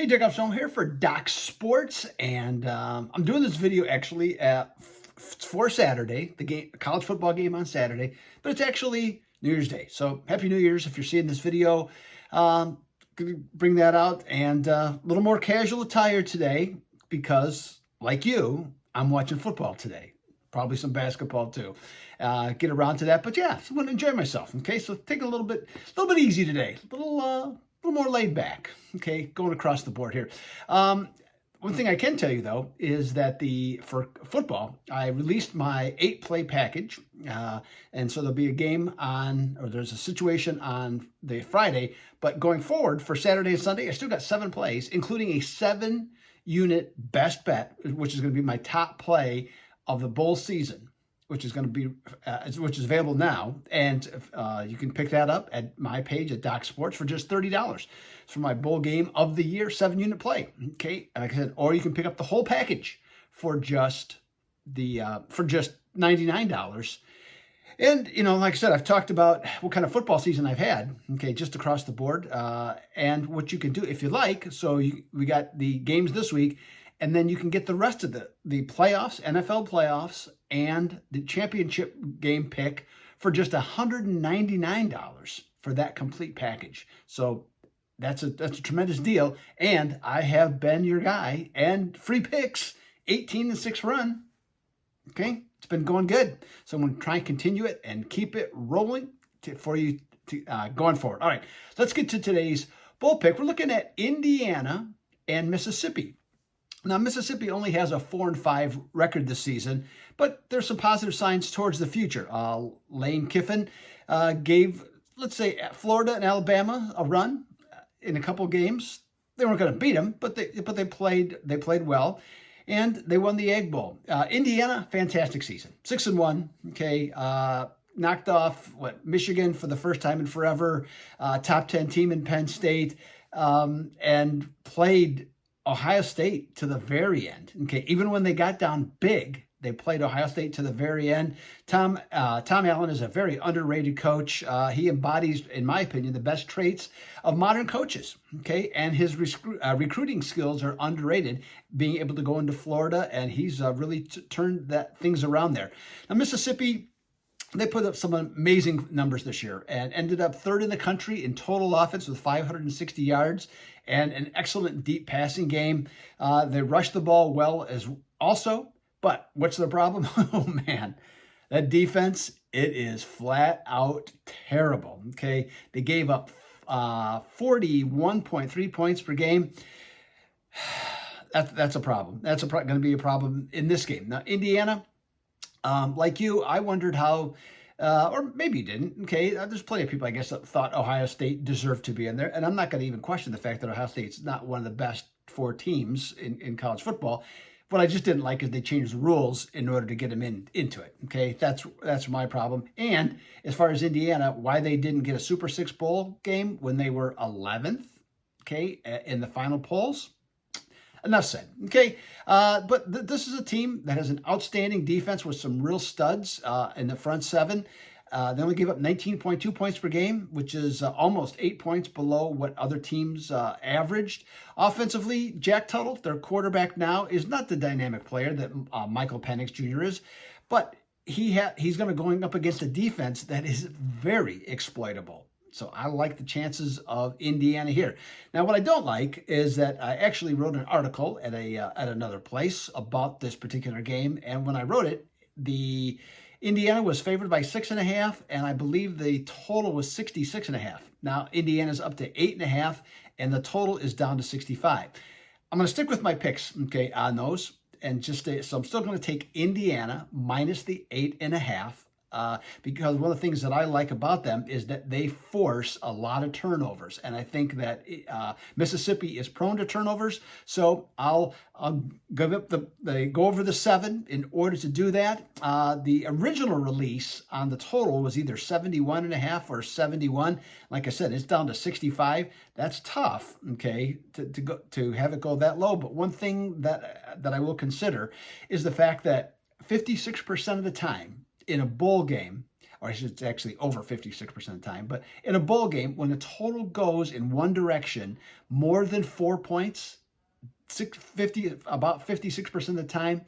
Hey, Dick Upstone here for Doc Sports, and I'm doing this video actually for Saturday, the game, college football game on Saturday, but it's actually New Year's Day. So Happy New Year's if you're seeing this video. Gonna bring that out and a little more casual attire today because, like you, I'm watching football today. Probably some basketball too. Get around to that, but yeah, so I'm gonna enjoy myself. Okay, so take it a little bit easy today, a little more laid back. Okay, going across the board here. One thing I can tell you though is that for football, I released my 8-play package, and so there'll be a game there's a situation on the Friday. But going forward for Saturday and Sunday, I still got 7 plays, including a 7-unit best bet, which is going to be my top play of the bowl season, which is going to be which is available now, and you can pick that up at my page at Doc Sports for just $30. It's for my bowl game of the year 7-unit play. Okay, like I said, or you can pick up the whole package for just $99. And like I said, I've talked about what kind of football season I've had. Okay, just across the board, and what you can do if you like. So we got the games this week. And then you can get the rest of the playoffs, NFL playoffs, and the championship game pick for just $199 for that complete package. So that's a tremendous deal. And I have been your guy and free picks, 18-6 run. Okay, it's been going good. So I'm going to try and continue it and keep it rolling for you going forward. All right, let's get to today's bowl pick. We're looking at Indiana and Mississippi. Now, Mississippi only has a 4-5 record this season, but there's some positive signs towards the future. Lane Kiffin gave, let's say, Florida and Alabama a run in a couple games. They weren't going to beat them, but they played well, and they won the Egg Bowl. Indiana, fantastic season, 6-1. Okay, knocked off Michigan for the first time in forever, top 10 team in Penn State, and played Ohio State to the very end. Okay, even when they got down big, they played Ohio State to the very end. Tom Allen is a very underrated coach. He embodies, in my opinion, the best traits of modern coaches. Okay, and his recruiting skills are underrated. Being able to go into Florida, and he's really turned things around there. Now Mississippi, they put up some amazing numbers this year and ended up 3rd in the country in total offense with 560 yards and an excellent deep passing game. They rushed the ball well as also, but what's the problem? Oh man, that defense, it is flat out terrible. Okay, they gave up 41.3 points per game. That's a problem. That's going to be a problem in this game. Now, Indiana, like you, I wondered how, or maybe you didn't. Okay, there's plenty of people, I guess, that thought Ohio State deserved to be in there, and I'm not going to even question the fact that Ohio State's not one of the best 4 teams in college football. What I just didn't like is they changed the rules in order to get them into it. Okay, that's my problem. And as far as Indiana, why they didn't get a Super 6 bowl game when they were 11th, okay, in the final polls. Enough said. Okay, but this is a team that has an outstanding defense with some real studs in the front 7. They only gave up 19.2 points per game, which is almost 8 points below what other teams averaged. Offensively, Jack Tuttle, their quarterback now, is not the dynamic player that Michael Penix Jr. is, but he's going to going up against a defense that is very exploitable. So I like the chances of Indiana here. Now, what I don't like is that I actually wrote an article at another place about this particular game, and when I wrote it, the Indiana was favored by 6.5, and I believe the total was 66.5. Now Indiana's up to 8.5, and the total is down to 65. I'm going to stick with my picks, okay, on those, and so I'm still going to take Indiana minus the 8.5. Because one of the things that I like about them is that they force a lot of turnovers, and I think that Mississippi is prone to turnovers. So I'll give up go over the 7 in order to do that. The original release on the total was either 71.5 or 71. Like I said, it's down to 65. That's tough, okay, to have it go that low. But one thing that I will consider is the fact that 56% of the time in a bowl game, or I should say actually over 56% of the time. But in a bowl game, when the total goes in one direction more than 4 points, about 56% of the time,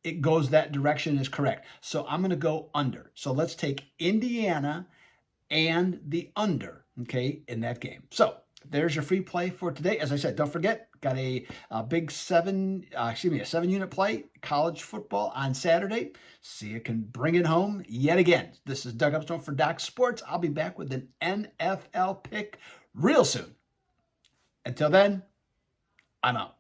it goes that direction is correct. So I'm going to go under. So let's take Indiana and the under, okay, in that game. So there's your free play for today. As I said, don't forget, got a big a 7-unit play, college football on Saturday. See you can bring it home yet again. This is Doug Upstone for Doc Sports. I'll be back with an NFL pick real soon. Until then, I'm out.